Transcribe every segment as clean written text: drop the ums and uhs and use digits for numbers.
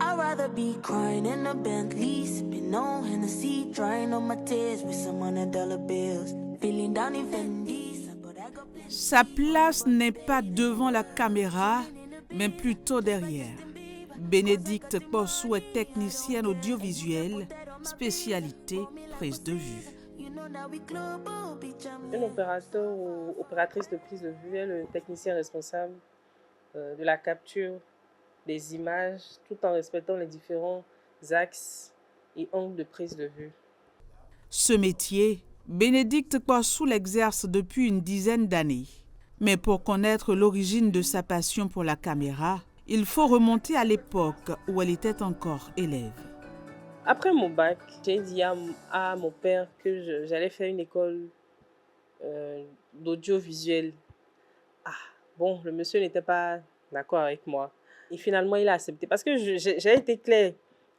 I'd rather be crying in a Bentley, sipping on Hennessy, drying on my tears with some $100 bills, feeling down in Fendi. Sa place n'est pas devant la caméra, mais plutôt derrière. Bénédicte Kpossou est technicienne audiovisuelle, spécialité prise de vue. Un opérateur ou opératrice de prise de vue est le technicien responsable de la capture des images tout en respectant les différents axes et angles de prise de vue. Ce métier, Bénédicte Kpossou l'exerce depuis une dizaine d'années. Mais pour connaître l'origine de sa passion pour la caméra, il faut remonter à l'époque où elle était encore élève. Après mon bac, j'ai dit à mon père que j'allais faire une école d'audiovisuel. Bon, le monsieur n'était pas d'accord avec moi. Et finalement, il a accepté. Parce que j'ai été claire.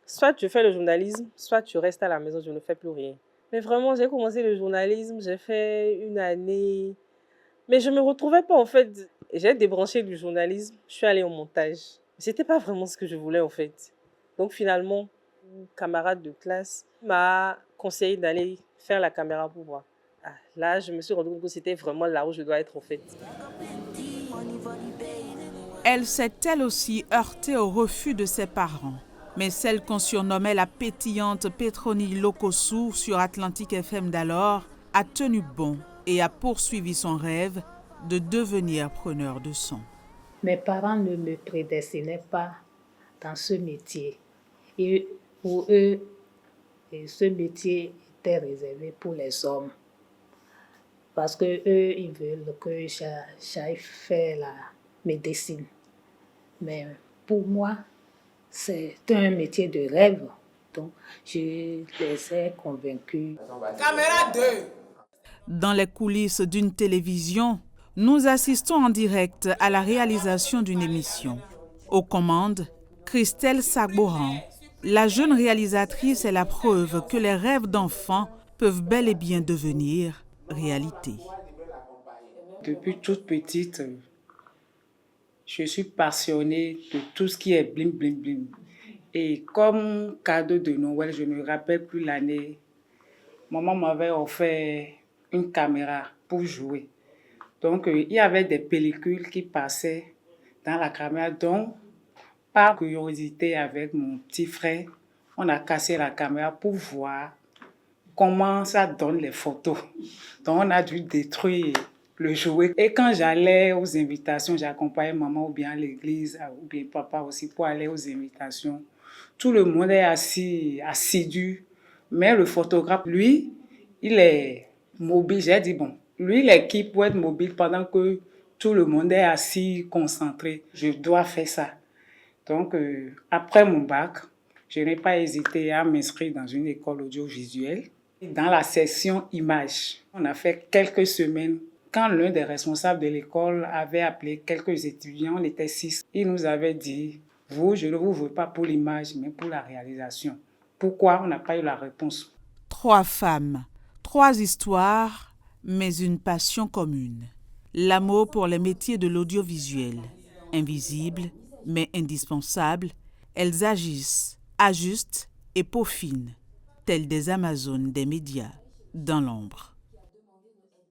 Soit tu fais le journalisme, soit tu restes à la maison, je ne fais plus rien. Mais vraiment, j'ai commencé le journalisme, j'ai fait une année. Mais je ne me retrouvais pas en fait. J'ai débranché du journalisme, je suis allée au montage. Ce n'était pas vraiment ce que je voulais en fait. Donc finalement, un camarade de classe m'a conseillé d'aller faire la caméra pour voir. Là, je me suis rendu compte que c'était vraiment là où je dois être en fait. Elle s'est elle aussi heurtée au refus de ses parents. Mais celle qu'on surnommait la pétillante Pétronille Lokossou sur Atlantique FM d'alors a tenu bon et a poursuivi son rêve de devenir preneur de son. Mes parents ne me prédestinaient pas dans ce métier. Et pour eux, ce métier était réservé pour les hommes. Parce que eux, ils veulent que j'aille faire la médecine. Mais pour moi, c'est un métier de rêve. Donc, je les ai convaincus. Caméra 2. Dans les coulisses d'une télévision, nous assistons en direct à la réalisation d'une émission. Aux commandes, Christelle Sagboran. La jeune réalisatrice est la preuve que les rêves d'enfants peuvent bel et bien devenir réalité. Depuis toute petite, je suis passionnée de tout ce qui est bling bling bling. Et comme cadeau de Noël, je ne me rappelle plus l'année, maman m'avait offert une caméra pour jouer. Donc, il y avait des pellicules qui passaient dans la caméra. Donc, par curiosité avec mon petit frère, on a cassé la caméra pour voir comment ça donne les photos. Donc, on a dû détruire le jouet. Et quand j'allais aux invitations, j'accompagnais maman ou bien à l'église, ou bien papa aussi pour aller aux invitations. Tout le monde est assidu. Mais le photographe, lui, il est mobile. J'ai dit, bon, lui, il est qui pour être mobile pendant que tout le monde est assis, concentré. Je dois faire ça. Donc, après mon bac, je n'ai pas hésité à m'inscrire dans une école audiovisuelle. Dans la section images, on a fait quelques semaines. Quand l'un des responsables de l'école avait appelé quelques étudiants, on était 6, il nous avait dit, vous, je ne vous veux pas pour l'image, mais pour la réalisation. Pourquoi? On n'a pas eu la réponse. 3 femmes, 3 histoires, mais une passion commune. L'amour pour les métiers de l'audiovisuel. Invisibles, mais indispensables, elles agissent, ajustent et peaufinent, telles des Amazones des médias, dans l'ombre.